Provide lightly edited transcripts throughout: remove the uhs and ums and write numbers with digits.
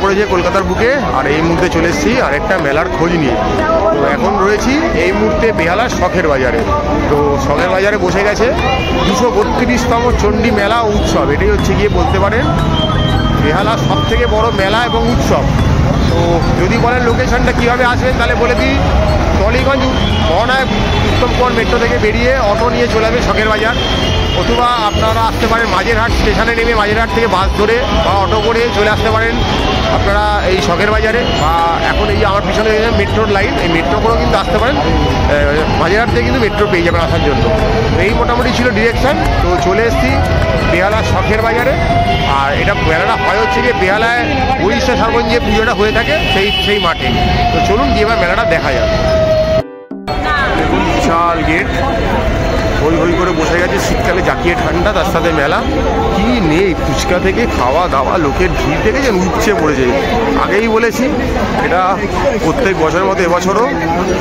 পড়েছে কলকাতার বুকে। আর এই মুহূর্তে চলে এসেছি আরেকটা মেলার খোঁজ নিয়ে। তো এখন রয়েছি এই মুহূর্তে বেহালার শখের বাজারে। তো শখের বাজারে বসে গেছে 232তম চণ্ডী মেলা উৎসব। এটাই হচ্ছে গিয়ে বলতে পারেন বেহালার সব থেকে বড় মেলা এবং উৎসব। তো যদি বলেন লোকেশনটা কীভাবে আসবেন তাহলে বলে দিই, টলিগঞ্জ মহানায়ক উত্তম কুমার মেট্রো থেকে বেরিয়ে অটো নিয়ে চলে যাবে শখের বাজার, অথবা আপনারা আসতে পারেন মাঝেরহাট স্টেশনে নেমে মাঝেরহাট থেকে বাস ধরে বা অটো করে চলে আসতে পারেন আপনারা এই শখের বাজারে। বা এখন এই যে আমার পিছনে মেট্রোর লাইন, এই মেট্রো করেও কিন্তু আসতে পারেন। মাঝেরহাট থেকে কিন্তু মেট্রো পেয়ে যাবেন আসার জন্য। এই মোটামুটি ছিল ডিরেকশান। তো চলে এসেছি বেহালার শখের বাজারে। আর এটা মেলাটা হয় হচ্ছে গিয়ে বেহালায় উড়িষ্যা সার্বজনীন যে পুজোটা হয়ে থাকে সেই মাঠে। তো চলুন গিয়ে এবার মেলাটা দেখা যাক। দেখুন বিশাল গেট, হই হই করে বসে গেছে, শীতকালে জাকিয়ে ঠান্ডা, তার সাথে মেলা। কি নেই, ফুচকা থেকে খাওয়া দাওয়া, লোকের ভিড় থেকে যেন উপচে পড়েছে। আগেই বলেছি এটা প্রত্যেক বছরের মতো এবছরও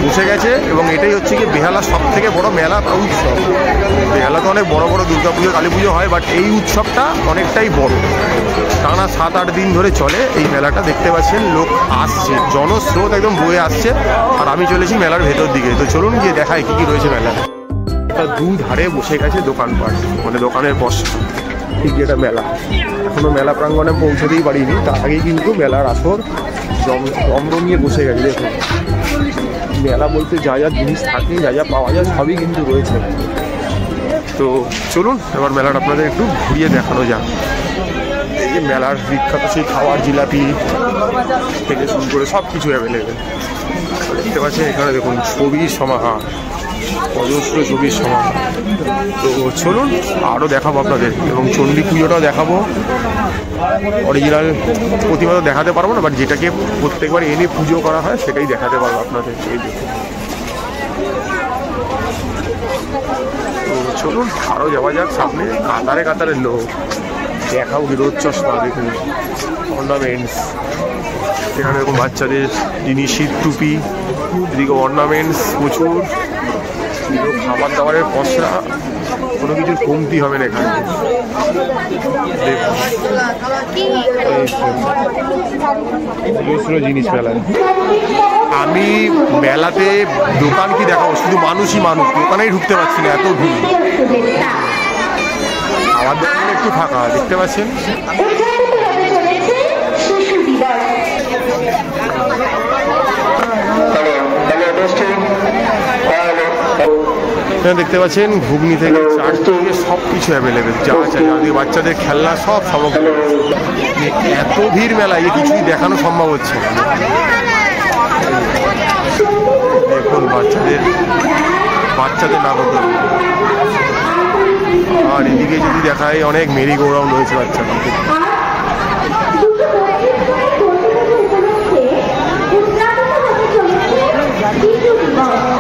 বসে গেছে। এবং এটাই হচ্ছে কি বেহালার সব থেকে বড় মেলা বা উৎসব। বেহালাতে অনেক বড় বড় দুর্গা পুজো কালী পুজো হয়, বাট এই উৎসবটা অনেকটাই বড়। টানা 7-8 দিন ধরে চলে এই মেলাটা। দেখতে পাচ্ছেন লোক আসছে, জনস্রোত একদম বয়ে আসছে। আর আমি চলেছি মেলার ভেতর দিকে। তো চলুন গিয়ে দেখাই কী কী রয়েছে মেলায়। দুধারে বসে গেছে দোকানপাট, মানে দোকানের বসা। ঠিক যেটা মেলা, এখনো মেলা প্রাঙ্গণে পৌঁছতেই পারিনি, তার আগেই কিন্তু মেলার আসর জমজমিয়ে বসে গেছে। দেখুন মেলা বলতে যা যা জিনিস থাকে, যা যা পাওয়া যায় সবই কিন্তু রয়েছে। তো চলুন এবার মেলাটা আপনাদের একটু ঘুরিয়ে দেখানো যাক। এই যে মেলার বিখ্যাত সেই খাওয়ার জিলাপি থেকে শুরু করে সব কিছু অ্যাভেলেবেল। দেখতে পাচ্ছেন এখানে দেখুন ছবির সমাহার, অজস্র ছবির সমাহার। তো চলুন আরও দেখাবো আপনাদের, এবং চণ্ডী পুজোটাও দেখাবো। অরিজিনাল প্রতিমা তো দেখাতে পারবো না, বাট যেটাকে প্রত্যেকবার এনে পুজো করা হয় সেটাই দেখাতে পারবো আপনাদের। এই দেখুন, তো চলুন আরও যাওয়া যাক সামনে। কাতারে কাতারে লোক, দেখাও রোদ চশমা, দেখুন অর্নামেন্টস। এখানে এরকম বাচ্চাদের জিনিস, শীত টুপি, এদিকে অর্নামেন্টস প্রচুর। খাবার দাবারের পসরা, কোনো কিছুর কমতি হবে না এখানে। দেখুন জিনিস মেলায়। আমি মেলাতে দোকান কি দেখাবো, শুধু মানুষই মানুষ, দোকানেই ঢুকতে পারছি না, এত ভিড়। আমার দোকানে একটু ফাঁকা দেখতে পাচ্ছেন। দেখতে পাচ্ছেন ঘুগনি থেকে চাট থেকে সব কিছু অ্যাভেলেবেল, যা চাই। আজকে বাচ্চাদের খেলনা সব সামগ্রী। এত ভিড় মেলায় কিছুই দেখানো সম্ভব হচ্ছে না। দেখুন বাচ্চাদের নাগরদোলা। আর এদিকে যদি দেখায় অনেক মেরি গো রাউন্ড রয়েছে বাচ্চাদের।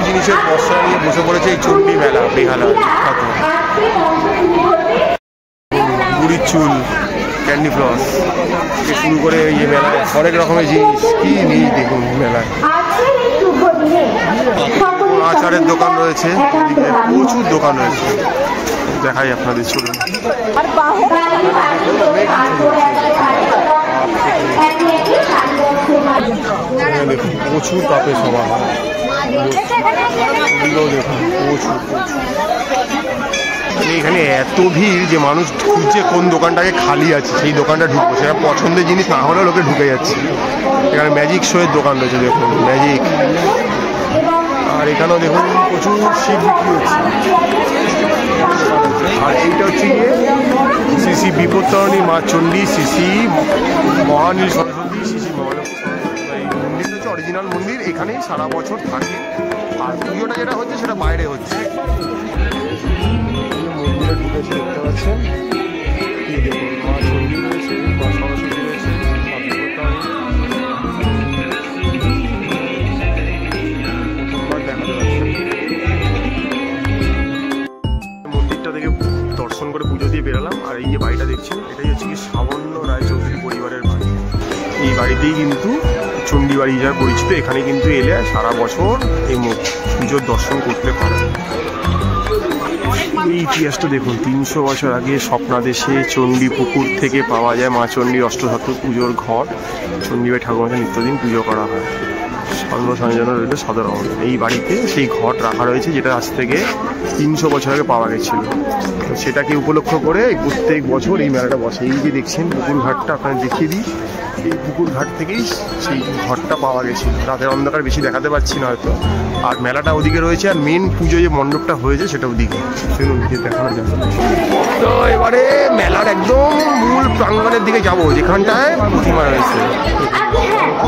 জিনিসের পসরা নিয়ে বসে পড়েছে এই চণ্ডী মেলা বেহালা বিখ্যাত। বুড়ির চুল, ক্যান্ডি ফ্লস থেকে শুরু করে এই মেলায় অনেক রকমের জিনিস কি নেই দেখুন মেলায়। আচারের দোকান রয়েছে, প্রচুর দোকান রয়েছে, দেখাই আপনাদের। চলুন দেখুন প্রচুর কাপের সমাহার, দেখুন প্রচুর। এখানে এত ভিড় যে মানুষ খুঁজছে কোন দোকানটাকে খালি আছে সেই দোকানটা ঢুকবো, সেটা পছন্দের জিনিস না হলে লোকে ঢুকে যাচ্ছে। এখানে ম্যাজিক শোয়ের দোকান রয়েছে, দেখুন ম্যাজিক। আর এখানেও দেখুন প্রচুর শিব বিক্রি হচ্ছে। আর এইটা হচ্ছে গিয়ে শ্রী বিপত্তারিণী মা চণ্ডী, শ্রী মহানীল সরস্বতী, শ্রী মহালক্ষ্মী সরস্বতী। এই মন্দিরটা হচ্ছে অরিজিনাল মন্দির, এখানেই সারা বছর থাকে। আর পুজোটা যেটা হচ্ছে সেটা বাইরে হচ্ছে। মন্দিরে ঢুকেছে দেখতে পাচ্ছেন, দেখুন মা চণ্ডী রয়েছে, মা সরস্বতী রয়েছে, মা বিপত্তারিণী। মন্দিরটা থেকে দর্শন করে পুজো দিয়ে বেরোলাম। আর এই যে বাড়িটা দেখছেন, এটাই হচ্ছে কি সাবন্য রায়চৌধুরী পরিবারের বাড়ি। এই বাড়িতেই কিন্তু চণ্ডী বাড়ি যা পরিচিত, এখানে কিন্তু এলে সারা বছর এই পুজোর দর্শন করতে পারে। এই ইতিহাসটা দেখুন, 300 বছর আগে স্বপ্নাদেশে চণ্ডী পুকুর থেকে পাওয়া যায় মা চণ্ডীর অষ্টধাতু পুজোর ঘট। চণ্ডীবাই ঠাকুমাকে নিত্যদিন পুজো করা হয়। সর্বসাধারণ রইল সদর অবদান। এই বাড়িতে সেই ঘট রাখা রয়েছে, যেটা আজ থেকে 300 বছর আগে পাওয়া গেছিল। তো সেটাকে উপলক্ষ করে প্রত্যেক বছর এই মেলাটা বসে। এই যে দেখছেন পুকুর ঘাটটা, আপনাকে দেখিয়ে দিই, এই পুকুর ঘাট থেকেই সেই ঘরটা পাওয়া গেছিল। রাতের অন্ধকার বেশি দেখাতে পারছি না হয়তো। আর মেলাটা ওদিকে রয়েছে, আর মেন পুজো যে মণ্ডপটা হয়েছে সেটা ওদিকে। শুনুন যে দেখানো যায়। তো এবারে মেলার একদম মূল প্রাঙ্গণের দিকে যাব, যেখানটায় প্রতিমা রয়েছে।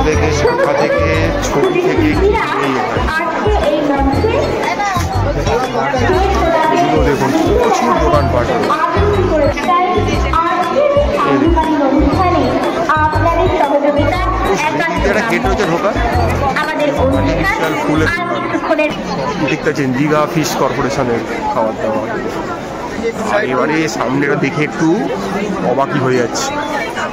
থেকে শাখা থেকে ছবি থেকে এগুলো দেখুন, প্রচুর দোকানপাট। গেট হচ্ছে ঢোকা, ফুলের দেখতে পাচ্ছেন দীঘা ফিশ কর্পোরেশনের খাবার দাবার। আর এবারে সামনেটা দেখে একটু অবাকই হয়ে যাচ্ছে,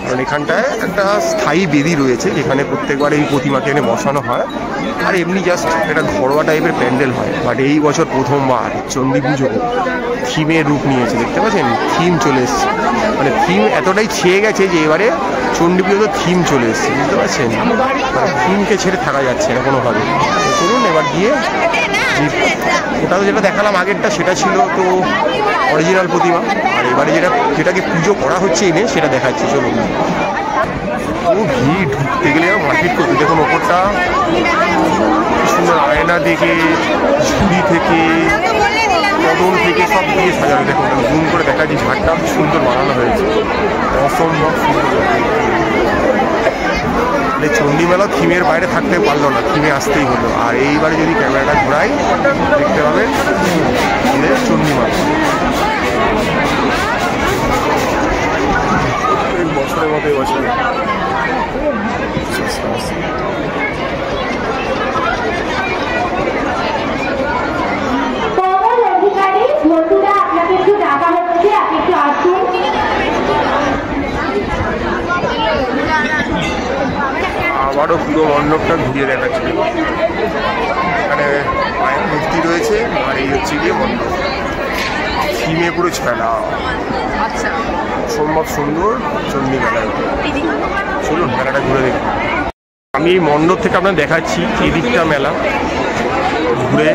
কারণ এখানটায় একটা স্থায়ী বেদি রয়েছে, যেখানে প্রত্যেকবার এই প্রতিমাকে এনে বসানো হয়। আর এমনি জাস্ট একটা ঘরোয়া টাইপের প্যান্ডেল হয়। বাট এই বছর প্রথমবার চণ্ডী পুজো থিমের রূপ নিয়েছে, দেখতে পাচ্ছেন থিম চলে এসছে। মানে থিম এতটাই ছেয়ে গেছে যে এবারে চণ্ডী পুজো থিম চলে এসছে, বুঝতে পারছেন? মানে থিমকে ছেড়ে থাকা যাচ্ছে না কোনোভাবে। চলুন এবার গিয়ে, ওটা তো যেটা দেখালাম আগেরটা সেটা ছিল তো অরিজিনাল প্রতিমা, আর এবারে যেটাকে পুজো করা হচ্ছে এনে সেটা দেখাচ্ছে। চলুন। ও ভিড়, ঢুকতে গেলে মারপিট করতে। দেখুন ওপরটা সুন্দর আয়না থেকে, ঝুড়ি থেকে, কদম থেকে সব দিয়ে সাজানো। দেখুন জুম করে দেখা যায়, ঝাড়টা সুন্দর বানানো হয়েছে, অসম্ভব সুন্দর। চণ্ডী মেলা থিমের বাইরে থাকতে পারলো না, থিমে আসতেই হলো। আর এইবারে যদি ক্যামেরাটা ঘোরাই দেখতে পাবেন চণ্ডী মেলা বছরের মতো এবছর। আবারও পুরো মণ্ডপটা ঘুরিয়ে দেখাচ্ছে। এখানে মায়ের মূর্তি রয়েছে, আর এই হচ্ছে গিয়ে মণ্ডপ থিমে পুরো ছড়া। অসম্ভব সুন্দর চণ্ডী মেলা। চলুন মেলাটা ঘুরে দেখুন। আমি এই মণ্ডপ থেকে আপনার দেখাচ্ছি এদিকটা মেলা, ঘুরে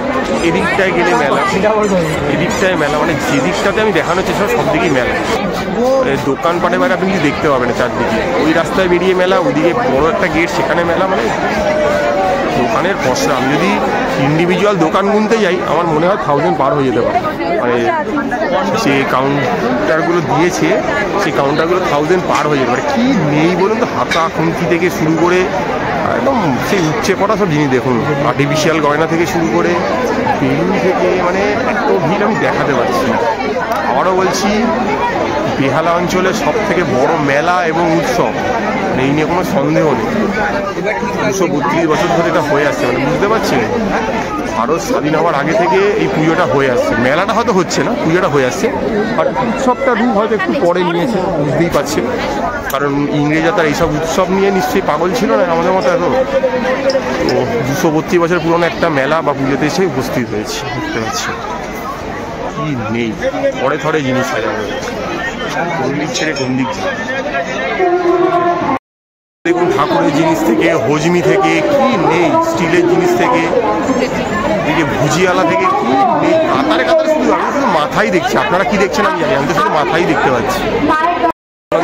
এদিকটায় গেলে মেলা, এদিকটায় মেলা, মানে যেদিকটাতে আমি দেখানোর চেষ্টা সব দিকেই মেলা। দোকানপাটে বাইরে আপনি কিছু দেখতে পাবেন চারদিকে। ওই রাস্তায় বেরিয়ে মেলা, ওইদিকে বড় একটা গেট, সেখানে মেলা। মানে দোকানের পয়সা, আমি যদি ইন্ডিভিজুয়াল দোকান গুনতে যাই আমার মনে হয় 1000 পার হয়ে যেতে পারে। মানে যে কাউন্টারগুলো দিয়েছে সেই কাউন্টারগুলো 1000 পার হয়ে যেতে পারে। কি নেই বলুন তো, হাতা খুন্তি থেকে শুরু করে একদম সেই উচ্চে পড়া সব জিনিস দেখুন। আর্টিফিশিয়াল গয়না থেকে শুরু করে বেলুন থেকে, মানে এত ভিড় আমি দেখাতে পারছি না। আবারও বলছি, বেহালা অঞ্চলের সব থেকে বড় মেলা এবং উৎসব, এই নিয়ে কোনো সন্দেহ নেই। 232 বছর ধরে এটা হয়ে আসছে। মানে বুঝতে পারছেন, ভারত স্বাধীন হওয়ার আগে থেকে এই পুজোটা হয়ে আসছে। মেলাটা হয়তো হচ্ছে না, পুজোটা হয়ে আসছে। আর উৎসবটা রূপ হয়তো একটু পরে নিয়েছে, বুঝতেই পারছে, কারণ ইংরেজরা তার এইসব উৎসব নিয়ে নিশ্চয়ই পাগল ছিল না আমাদের মতো এত। তো 232 বছর পুরনো একটা মেলা বা পুজোতে এসে উপস্থিত হয়েছে, বুঝতে পারছি কি নেই। পরে থরে জিনিস সাজানো হয়েছে, কোন দিক ছেড়ে কোন দিক যায়। দেখুন ঠাকুরের জিনিস থেকে, হজমি থেকে কি নেই, স্টিলের জিনিস থেকে, এদিকে ভুজিয়ালা থেকে কি নেই। কাতারে কাতারে শুধু আমি শুধু মাথাই দেখছি। আপনারা কি দেখছেন আমি জানি, আমি তো শুধু মাথাই দেখতে পাচ্ছি।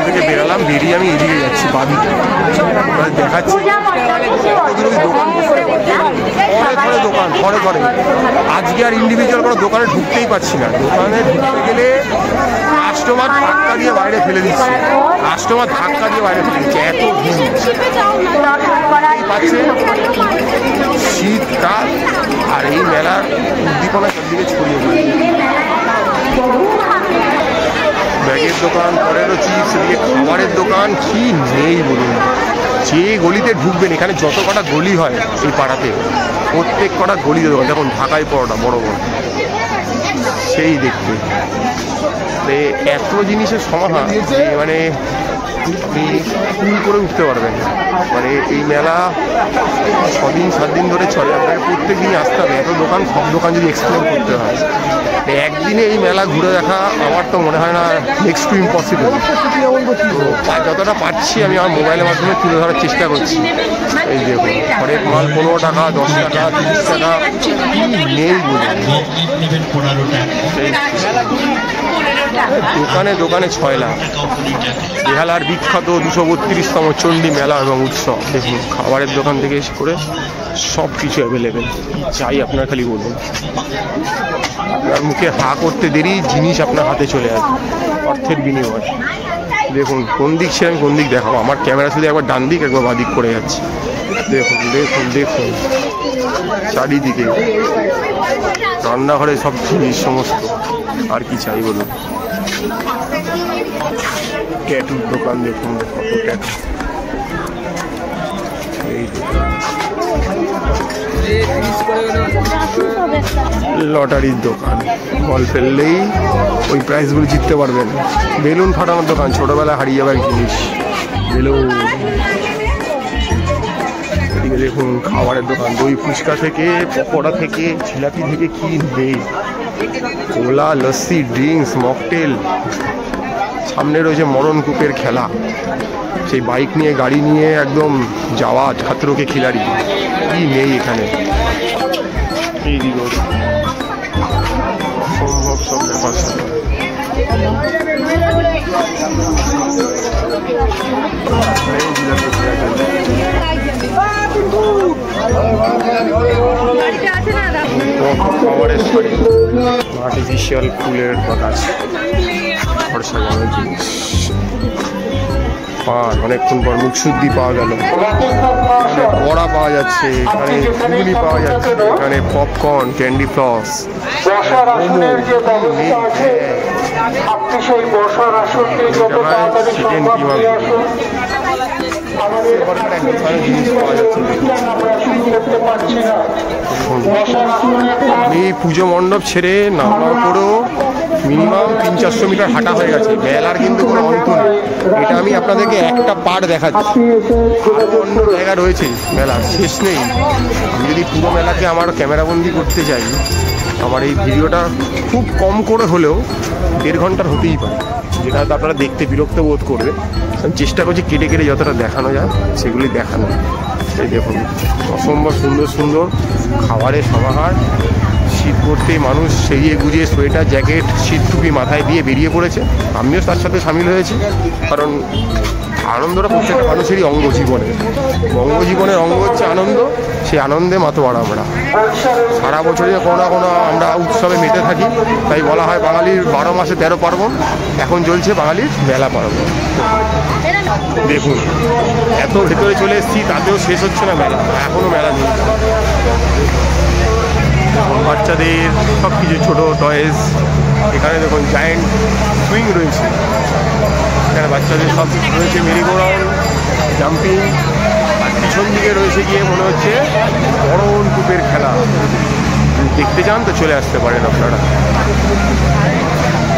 থেকে বেরালাম, বেরিয়ে আমি এদিকে যাচ্ছি, বাদিকে দেখাচ্ছি দোকান বসতে ঘরে দোকান ঘরে ঘরে। আজকে আর ইন্ডিভিজুয়াল কোনো দোকানে ঢুকতেই পারছি না। দোকানে ঢুকতে গেলে কাস্টমার ধাক্কা দিয়ে বাইরে ফেলে দিচ্ছে, কাস্টমার ধাক্কা দিয়ে বাইরে ফেলে দিচ্ছে, এত ভিড় পাচ্ছে। শীতকাল আর এই মেলার উদ্দীপনা চারদিকে ছড়িয়ে পড়ে। ব্যাগের দোকান, পরেরও চিপস, এদিকে খাবারের দোকান, কি নেই বলুন। যে গলিতে ঢুকবেন, এখানে যত কটা গলি হয় এই পাড়াতে, প্রত্যেক কটা গলিতে দোকান। দেখুন ঢাকাই পরোটা বড় বড়, সেই দেখতে এত জিনিসের সমাহার যে মানে আপনি ফুল করে উঠতে পারবেন। মানে এই মেলা 6 দিন 7 দিন ধরে চলে, আপনাকে প্রত্যেক দিনই আসতে হবে। এত দোকান, সব দোকান যদি এক্সপ্লোর করতে হয়, একদিনে এই মেলা ঘুরে দেখা আমার তো মনে হয় না, নেক্সট টু ইম্পসিবল। তো যতটা পারছি আমি আমার মোবাইলের মাধ্যমে তুলে ধরার চেষ্টা করছি। এই দেখুন, হরেক মাল 15 টাকা, 10 টাকা, 30 টাকা, নেই দোকানে দোকানে 6 লাখ। বেহালার বিখ্যাত 232তম চণ্ডী মেলা এবং উৎসব। দেখুন, খাবারের দোকান থেকে এসে করে সব কিছু অ্যাভেলেবেল, চাই আপনার খালি বলুন। আপনার মুখে হা করতে দেরি, জিনিস আপনার হাতে চলে আসবে অর্থের বিনিময়। দেখুন কোন দিক সে আমি কোন দিক দেখাবো, আমার ক্যামেরা শুধু একবার ডান দিক একবার বাঁ দিক করে যাচ্ছে। দেখুন দেখুন দেখুন চারিদিকে রান্নাঘরে সব জিনিস সমস্ত, আর কি চাই বলুন। ট্যাটুর দোকান দেখুন, কত ট্যাটু। এই লটারির দোকান, বল ফেললেই ওই প্রাইজগুলো জিততে পারবেন। বেলুন ফাটানোর দোকান, ছোটবেলায় হারিয়ে যাবার জিনিস বেলুন। এদিকে দেখুন খাবারের দোকান, দই ফুচকা থেকে, পকোড়া থেকে, জিলাপি থেকে কি নেই। কোলা, লস্যি, ড্রিঙ্কস, মকটেল। সামনে রয়েছে মরণ কূপের খেলা, সেই বাইক নিয়ে গাড়ি নিয়ে একদম যাওয়া ছাত্রকে খিলাড়ি, কি নেই এখানে। এই দিক অসম্ভব সব ব্যাপার। খাবারের শাড়ি, আর্টিফিশিয়াল ফুলের গাছ, ভরসা করার জিনিস। পান, অনেকক্ষণ পর মুখশুদ্ধি পাওয়া গেল। এখানে বড়া পাওয়া যাচ্ছে, এখানে ঘুগনি পাওয়া যাচ্ছে, এখানে পপকর্ন, ক্যান্ডি ফ্লস, চিকেন কিমা, এই পুজো মণ্ডপ ছেড়ে নামার পরেও মিনিমাম 300-400 মিটার হাঁটা হয়ে গেছে। মেলার কিন্তু কোনো অন্ত নেই। এটা আমি আপনাদেরকে একটা পার্ট দেখাচ্ছি, আরও অন্য জায়গা রয়েছে মেলার, শেষ নেই। আমি যদি পুরো মেলাকে আমার ক্যামেরাবন্দি করতে চাই, আমার এই ভিডিওটা খুব কম করে হলেও 1.5 ঘন্টার হতেই পারে, যেটা হয়তো আপনারা দেখতে বিরক্ত বোধ করবে। আমি চেষ্টা করছি কেটে কেটে যতটা দেখানো যায় সেগুলি দেখানো। এই দেখুন অসম্ভব সুন্দর সুন্দর খাবারের সমাহার। শীত পড়তেই মানুষ সেরিয়ে গুজিয়ে সোয়েটার, জ্যাকেট, শীত টুপি মাথায় দিয়ে বেরিয়ে পড়েছে। আমিও তার সাথে সামিল হয়েছি, কারণ আনন্দটা প্রত্যেকটা মানুষেরই অঙ্গ জীবনের। জীবনের অঙ্গ হচ্ছে আনন্দ, সেই আনন্দে মাতোয়ারা আমরা। সারা বছরে কোনো না কোনো আমরা উৎসবে মেতে থাকি, তাই বলা হয় বাঙালির 12 মাসে 13 পার্বণ। এখন চলছে বাঙালির মেলা পার্বণ। দেখুন এত ভেতরে চলে এসেছি, তাতেও শেষ হচ্ছে না মেলা, এখনও মেলা চলছে। বাচ্চাদের সব কিছু, ছোটো টয়েস। এখানে দেখুন জায়েন্ট সুইং রয়েছে, এখানে বাচ্চাদের সব রয়েছে, মেরিগোরাউন্ড, জাম্পিং। আর পিছন দিকে রয়েছে গিয়ে মনে হচ্ছে মরণ কূপের খেলা। দেখতে চান তো চলে আসতে পারেন আপনারা।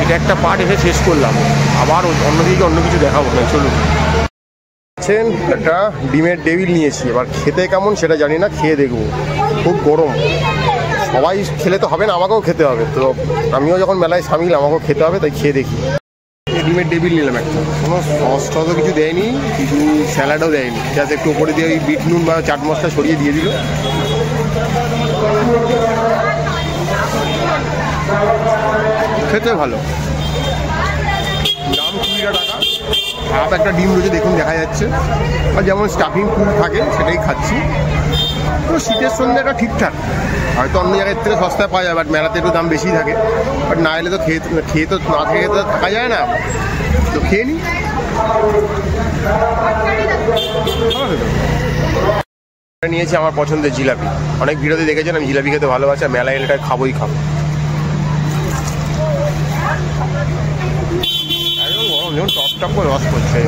এটা একটা পার্ট এসে শেষ করলাম, আবার অন্যদিকে অন্য কিছু দেখাবো না, চলুন। একটা ডিমের টেবিল নিয়েছি, এবার খেতে কেমন সেটা জানি না, খেয়ে দেখবো। খুব গরম, সবাই খেলে তো হবে না, আমাকেও খেতে হবে। তো আমিও যখন মেলায় সামিল, আমাকেও খেতে হবে, তাই খেয়ে দেখি। ডিমের টেবিল নিলাম একটা, কোনো সস টসও কিছু দেয়নি, কিছু স্যালাডও দেয়নি, যাতে একটু উপরে দিয়ে ওই বিট নুন বা চাট মশলা ছড়িয়ে দিয়ে দিল। খেতে ভালো, দাম 20 টাকা। হাফ একটা ডিম রয়েছে, দেখুন দেখা যাচ্ছে। আর যেমন স্টাফিং ফুড থাকে সেটাই খাচ্ছি। তো শীতের সন্ধ্যে এটা ঠিকঠাক, হয়তো অন্য জায়গার থেকে সস্তায় পাওয়া যায়, বাট মেলাতে একটু দাম বেশি থাকে। বাট না এলে তো খেয়ে তো না খেয়ে তো থাকা যায় না, তো খেয়ে নিই। নিয়েছি আমার পছন্দের জিলাপি, অনেক ভিডিওতে দেখেছেন আমি জিলাপি খেতে ভালোবাসি, মেলায় এলে এটা খাবোই খাবো। একদম গরম, যেমন টপ টপ করে রস করছে,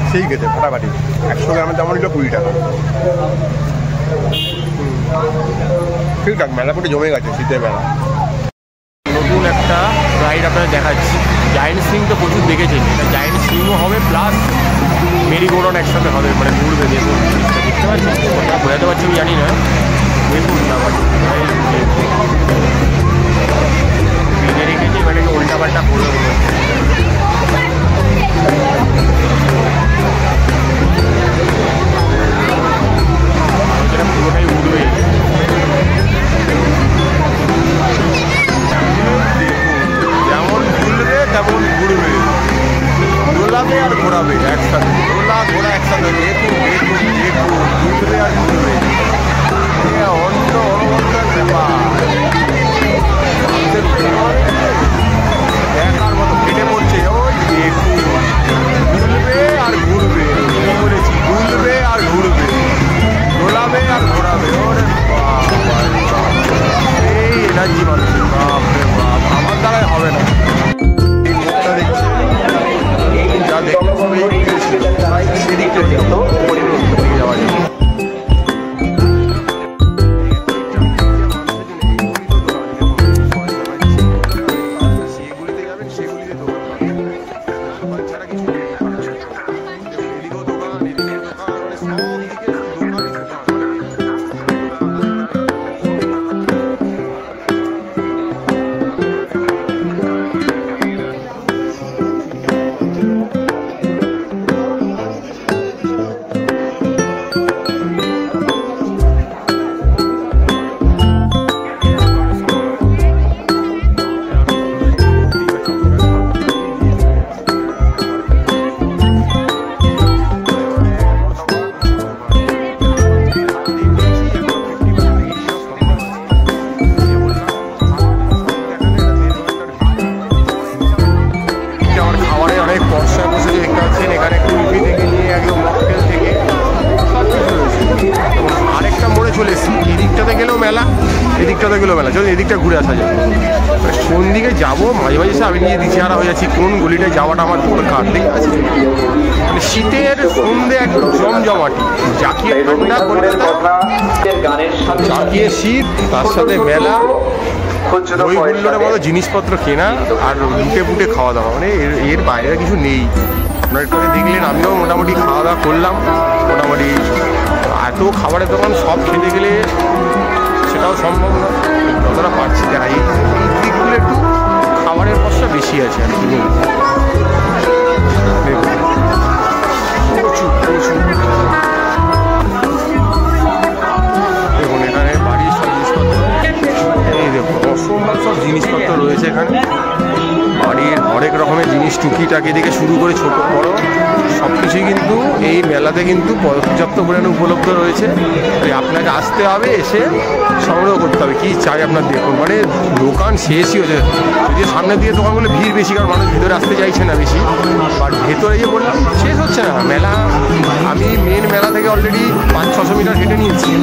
সেই খেতে ফাটাফাটি। 100 গ্রামের দাম নিল 20 টাকা। ঠিকঠাক, মেলা পুরো জমে গেছে শীতের মেলা। নতুন একটা রাইড আপনাদের দেখাচ্ছি। জায়েন্ট সুইং তো প্রচুর দেখেছেন, এটা জায়েন্ট সুইংও হবে প্লাস মেরিগোরাউন্ড একসাথে হবে, মানে ঘুরবে। দেখুন জিনিসটা দেখতে পাচ্ছেন, কোথাও বোঝাতে পারছি আমি জানি না। দেখুন না বেঁধে রেখেছে, মানে উল্টা পাল্টা করবে মনে হচ্ছে। পুরোটাই উঠবে। যেমন ঘুরবে তেমন ঘুরবে, দোলাবে আর ঘোরাবে একসাথে, দোলা ঘোরা একসাথে। দেখুন দেখুন দেখুন, ঘুরবে আর ঘুরবে, অন্য অনবদ্ধার ব্যাপার। দেখার মতো ফেটে পড়ছে। ওই দেখুন, ঘুরবে আর ঘুরবে, বলেছি ঘুরবে আর ঘুরবে, দোলাবে আর ঘোরাবে। ওরে এই এনার্জি মানুষের, বাপরে বাপ, আমার দ্বারাই হবে না। এই মুখটা দেখছি, যা দেখলে সেদিকটা যাওয়া যায়। এদিকটাতে গেলেও মেলা, চলো এদিকটা ঘুরে আসা যায়। কোন দিকে যাবো মাঝে মাঝে সে আমি নিয়ে দিশেহারা হয়ে যাচ্ছি, কোন গলিটায় যাওয়াটা আমার দরকার। ঠিক আছে, মানে শীতের সন্ধ্যে একদম জমজমাটি, জাকিয়ে ঠান্ডা কলকাতা, জাকিয়ে শীত, তার সাথে মেলা, ওই হুল্লোড়ের মতো জিনিসপত্র কেনা আর লুটে ফুটে খাওয়া দাওয়া, মানে এর বাইরে কিছু নেই। আপনার একটু দেখলেন, আমিও মোটামুটি খাওয়া দাওয়া করলাম। মোটামুটি এত খাবারের দোকান সব খেতে গেলে সেটাও সম্ভব না, যতটা পারছি। এই দিকগুলো একটু খাবারের পয়সা বেশি আছে আর কি। প্রচুর প্রচুর দেখুন, এখানে বাড়ির সব জিনিসপত্র, এই দেখুন অসম্ভব সব জিনিসপত্র রয়েছে এখানে। বাড়ির হরেক রকমের জিনিস, টুকিটাকি থেকে শুরু করে ছোট বড় সব কিছুই কিন্তু এই মেলাতে কিন্তু পর্যাপ্ত পরিমাণে উপলব্ধ রয়েছে। আপনাকে আসতে হবে, এসে সংগ্রহ করতে হবে কি চাই আপনার। দেখুন মানে দোকান শেষই হচ্ছে, যদি সামনের দিকে দোকানগুলো ভিড় বেশি, কারণ মানুষ ভিতরে আসতে চাইছে না বেশি। বাট ভেতরে যে বললাম শেষ হচ্ছে না মেলা। আমি মেন মেলা থেকে অলরেডি 500-600 মিটার হেঁটে নিয়েছি।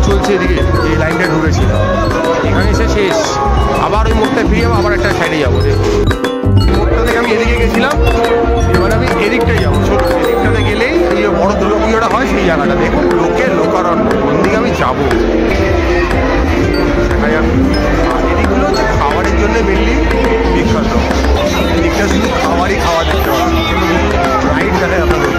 চলছে এদিকে, এই লাইনটা ঢুকেছিল, এখানে এসে শেষ। আবার ওই মোড়টা ফিরে যাবো, আবার একটা সাইডে যাবো। মোড়টা থেকে আমি এদিকে গেছিলাম, এবার আমি এদিকটাই যাবো। ছোট এদিকটাতে গেলেই এই বড় দুর্গা পুজোটা হয় সেই জায়গাটা। দেখুন লোকের লোকারণ্য, কোন দিকে আমি যাবো দেখা যাক। এদিকগুলো হচ্ছে খাবারের জন্য মেনলি বিখ্যাত। এদিকটা শুধু খাবারই খাওয়া দেখতে পাবেন, রাইড দেখায় আপনাদের।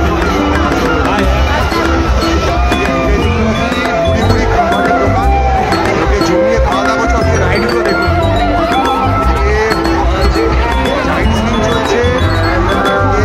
জমিয়ে খাওয়া দাওয়া করছে, আজকে রাইডগুলো দেখুন। জায়েন্ট সুইং চলছে, চলছে।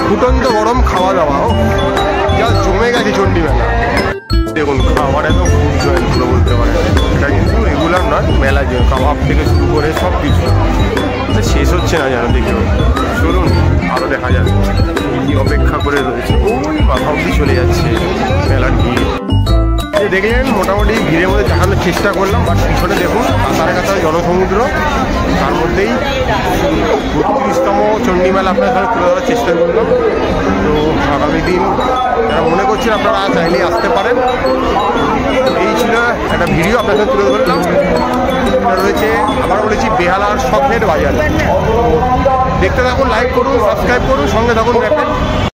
ফুটন্ত গরম খাওয়া দাওয়া, ও যা জমে গেছে চণ্ডী মেলা। দেখুন খাবার একদম ফুড জয়েন্ট পুরো বলতে পারেন, এটা কিন্তু রেগুলার নয়, মেলা যে কাবাব থেকে শুরু করে সব কিছু শেষ হচ্ছে না যেন। দেখুন চলুন আরও দেখা যাবে কি অপেক্ষা করে রয়েছে, ওই মাথা অব্দি চলে যাচ্ছে মেলার ভিড়। দেখলেন মোটামুটি ভিড়ের মধ্যে দেখানোর চেষ্টা করলাম, বাট পিছনে দেখুন কাতারে কাতারে জনসমুদ্র, তার মধ্যেই ৩২তম চণ্ডী মেলা আপনার সাথে তুলে ধরার চেষ্টা করলাম। তো আগামী দিন যারা মনে করছেন আপনারা চাইলেই আসতে পারেন। এই ছিল একটা ভিডিও আপনার সাথে তুলে ধরলাম। এটা রয়েছে আবার বলেছি বেহালার শখের বাজার। দেখতে থাকুন, লাইক করুন, সাবস্ক্রাইব করুন, সঙ্গে থাকুন।